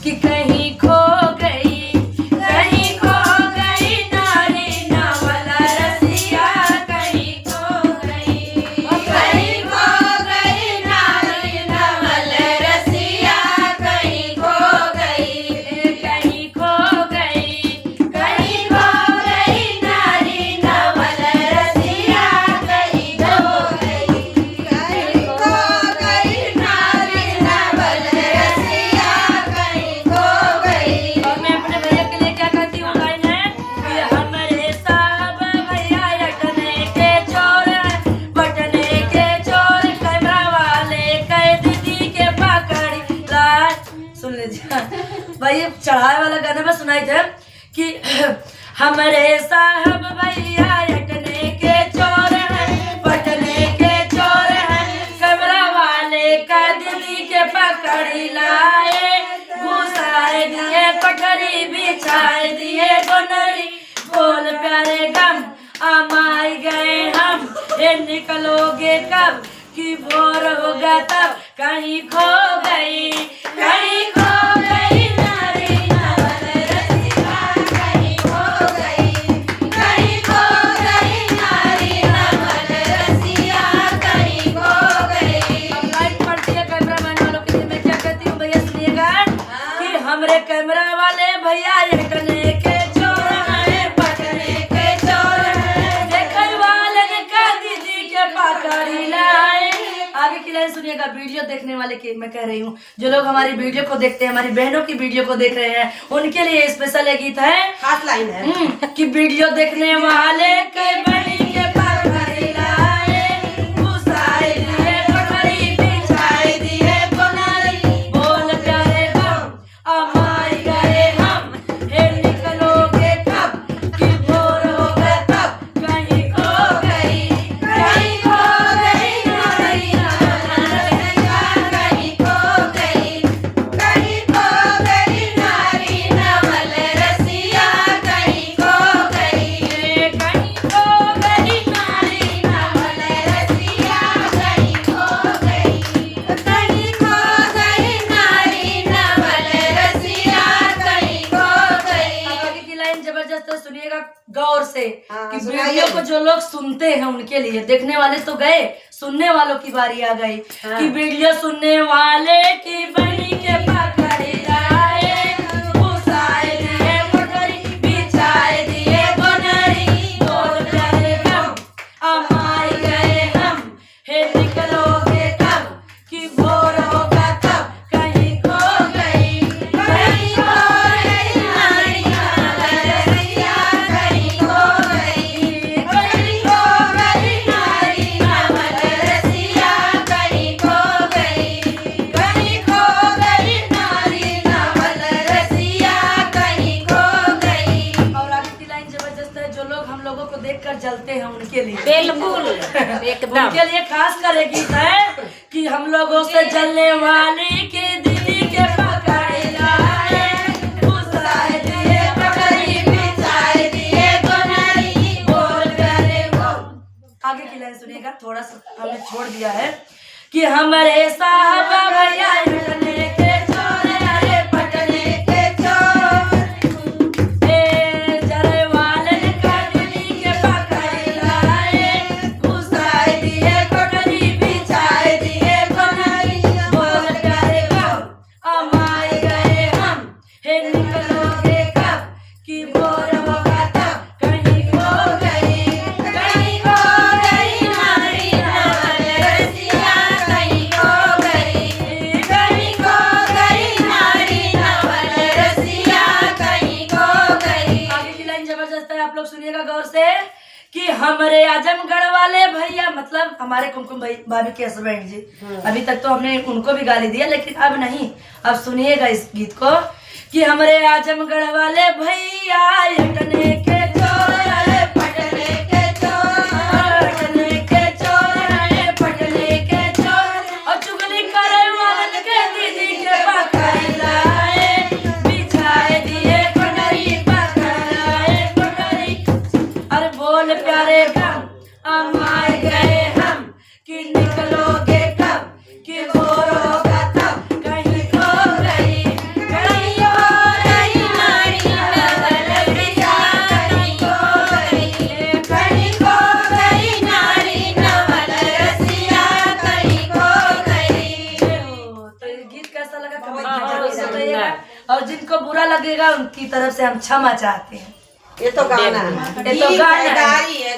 कि कहीं खो गई, कहीं खो गई नारी नवल रसिया, कहीं खो गई, कहीं खो गई नारी नवल रसिया, कहीं खो गई, कहीं खो गई, कहीं खो गई नारी नवल रसिया, कहीं खो गई, कहीं खो गई नारी नवल रसिया, कहीं खो गई। और मैं अपने भैया के लिए क्या कहती हूँ लाइन है कि हमरे साहब भैया अटने के चोर हैं, बटने के चोर, कैमरा वाले कैद दीदी के पकड़ी लाए। सुन लीजिए भाई, चढ़ाए वाला गाना में सुनाई थे कि हमरे साहब भैया अटने के चोर हैं, बटने के चोर हैं, कैमरा वाले कैद दीदी के पकड़ी लाए, घुसाए दिए कोठरी, बिछाए दिए गोनरी, बोल प्यारे गम आमाई गए हम, ये निकलोगे कब कि भोर होगा तब, कहीं खो गई, कहीं खो गई नारी नवल रसिया, कहीं खो गई, कहीं खो गई नारी नवल रसिया, कहीं खो गई। अब लाइन पड़ती है कैमरामैन वालों के लिए, मैं क्या कहती हूँ भैया सुनिएगा कि हमरे कैमरा वाले भैया अटने के चोर हैं, बटने के चोर हैं, देखै वाले का दीदी के पकड़ी लाए। आगे की लाइन सुनिएगा, वीडियो देखने वाले की मैं कह रही हूँ, जो लोग हमारी वीडियो को देखते हैं, हमारी बहनों की वीडियो को देख रहे हैं, उनके लिए स्पेशल एक गीत है, खास लाइन है। कि वीडियो देखने वाले के बनी के पकड़ी लाए, घुसाए दिए कोठरी, बिछाए दिए गोनरी, बोल प्यारे गम आमाई गए हम, हे निकलोगे कब कि भोर होगा तब, कहीं खो गई, कहीं खो गई नारी नवल रसिया, कहीं खो गई, कहीं खो गई नारी नवल रसिया, कहीं खो गई, कहीं खो गई नारी नवल रसिया, कहीं खो गई, कहीं खो गई नारी नवल रसिया, कहीं खो गई। आगे की लाइन जबरदस्त है, सुनिएगा गौर से हाँ, कि सुनाइए। वीडियो को जो लोग सुनते हैं उनके लिए, देखने वाले तो गए, सुनने वालों की बारी आ गई हाँ। कि वीडियो सुनने वाले की बनी के पकड़ी लाए, घुसाए दिए कोठरी, बिछाए दिए गोनरी, बोल प्यारे गम आमाई गए हम, हे निकलोगे कब कि भोर होगा तब, कहीं खो गई, कहीं खो गई नारी नवल रसिया, कहीं खो गई, कहीं खो गई नारी नवल रसिया, कहीं खो गई, कहीं खो गई नारी नवल रसिया, कहीं खो गई। और आगे की लाइन जबरदस्त है, जो लोग हम लोगों को देखकर जलते हैं उनके लिए, बिल्कुल एकदम। उनके लिए खास कर एक गीत है कि हम लोगों से जलने वाली के दीदी के पकड़े लाए, घुसाए दिए कोठरी, बिछाए दिए गोनरी, बोल प्यारे गम। आगे की लाइन सुनिएगा, थोड़ा सा हमने छोड़ दिया है कि हमरे साहब भैया अटने के चोर, अरे पटने के चोर, जरे वाले का दीदी के पकड़ी लाए, घुसाए दिए कोठरी, बिछाए दिए गोनरी, बोल प्यारे गम आमाई गए हम, हे निकलोगे कब कि भोर होगा तब, कहीं खो गई, कहीं खो गई नारी नवल रसिया, कहीं खो गई, कहीं खो गई नारी नवल रसिया, कहीं खो गई। आगे की लाइन जबरदस्त है, आप लोग सुनिएगा गौर से कि हमरे आजमगढ़ वाले भैया, मतलब हमारे कुमकुम भाभी के हस्बैंड जी, अभी तक तो हमने उनको भी गाली दिया, लेकिन अब नहीं, अब सुनिएगा इस गीत को कि हमरे आजमगढ़ वाले भैया अटने के चोर, अरे पटने के चोर, अटने के चोर, अरे पटने के चोर, और चुगली करे वालन के दीदी के पकड़ी लाए, बिछाए दिए कोठरी, पकड़ाए कोठरी, अरे बोल प्यारे गम आमाई गए हम, कि निकलोगे कब कि भोर होगा तब, कहीं खो गई, कहीं जिसको बुरा लगेगा उनकी तरफ से हम क्षमा चाहते हैं। ये तो गाना है। ये तो गाना है। गारी है